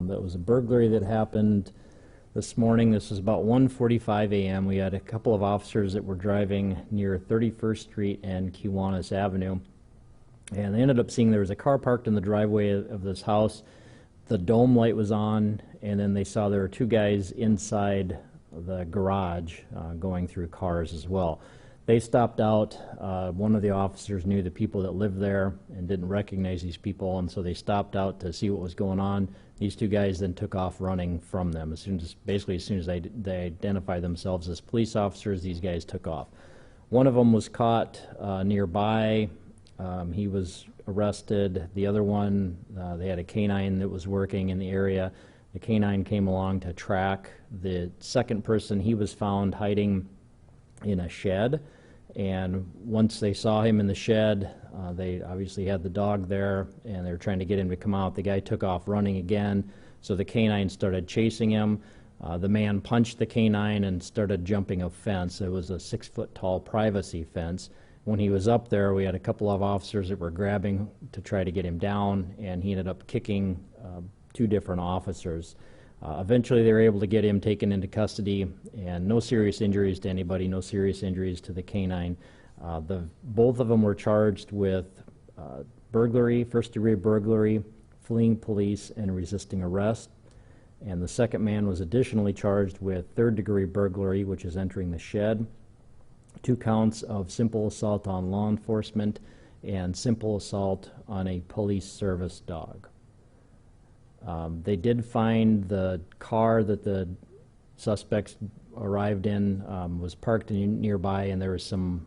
That was a burglary that happened this morning. This was about 1:45 a.m. We had a couple of officers that were driving near 31st Street and Kiwanis Avenue, and they ended up seeing there was a car parked in the driveway of this house. The dome light was on, and then they saw there were two guys inside the garage going through cars as well. They stopped out. One of the officers knew the people that lived there and didn't recognize these people, and so they stopped out to see what was going on. These two guys then took off running from them. Basically as soon as they identified themselves as police officers, these guys took off. One of them was caught nearby. He was arrested. The other one, they had a canine that was working in the area. The canine came along to track the second person. He was found hiding in a shed, and once they saw him in the shed, they obviously had the dog there, and they were trying to get him to come out. The guy took off running again, so the canine started chasing him. The man punched the canine and started jumping a fence. It was a 6-foot-tall privacy fence. When he was up there, we had a couple of officers that were grabbing to try to get him down, and he ended up kicking two different officers. Eventually they were able to get him taken into custody, and no serious injuries to anybody, no serious injuries to the canine. Both of them were charged with burglary, first-degree burglary, fleeing police, and resisting arrest. And the second man was additionally charged with third-degree burglary, which is entering the shed, 2 counts of simple assault on law enforcement, and simple assault on a police service dog. They did find the car that the suspects arrived in was parked nearby, and there were some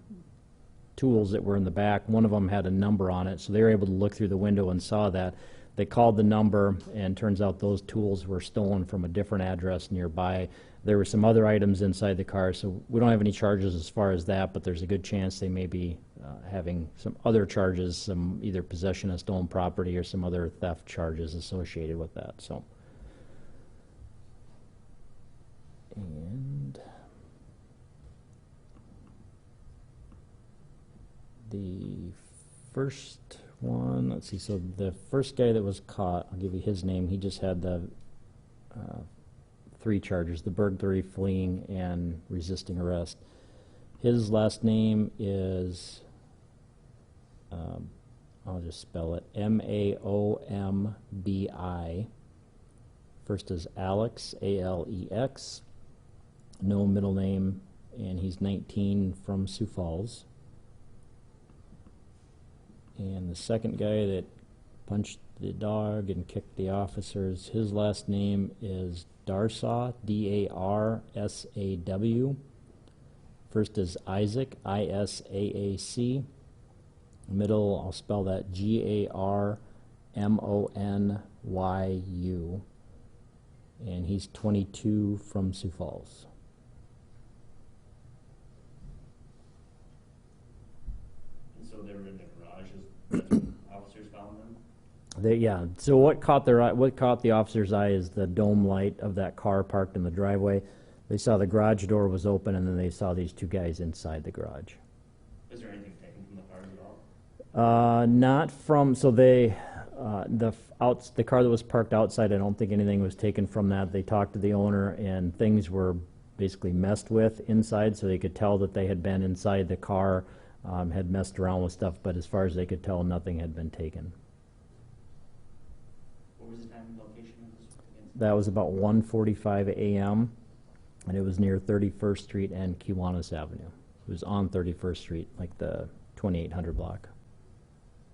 tools that were in the back. One of them had a number on it, so they were able to look through the window and saw that. They called the number, and turns out those tools were stolen from a different address nearby. There were some other items inside the car, so we don't have any charges as far as that, but there's a good chance they may be having some other charges, some either possession of stolen property or some other theft charges associated with that. So, and the first one, let's see, so the first guy that was caught, I'll give you his name. He just had the 3 charges, the burglary, fleeing, and resisting arrest. His last name is, I'll just spell it, Maombi. First is Alex, Alex, no middle name, and he's 19, from Sioux Falls. And the second guy that punched the dog and kicked the officers, his last name is Darsaw, D-A-R-S-A-W. First is Isaac, I-S-A-A-C. Middle, I'll spell that G-A-R-M-O-N-Y-U. And he's 22, from Sioux Falls. And so they were in the garage as officers found them? Yeah, so what caught the officer's eye is the dome light of that car parked in the driveway. They saw the garage door was open, and then they saw these two guys inside the garage. Was there anything taken from the cars at all? Not from, so they, the car that was parked outside, I don't think anything was taken from that. They talked to the owner, and things were basically messed with inside, so they could tell that they had been inside the car, had messed around with stuff, but as far as they could tell, nothing had been taken. What was the time and location of this incident? That was about 1:45 a.m., and it was near 31st Street and Kiwanis Avenue. It was on 31st Street, like the 2800 block.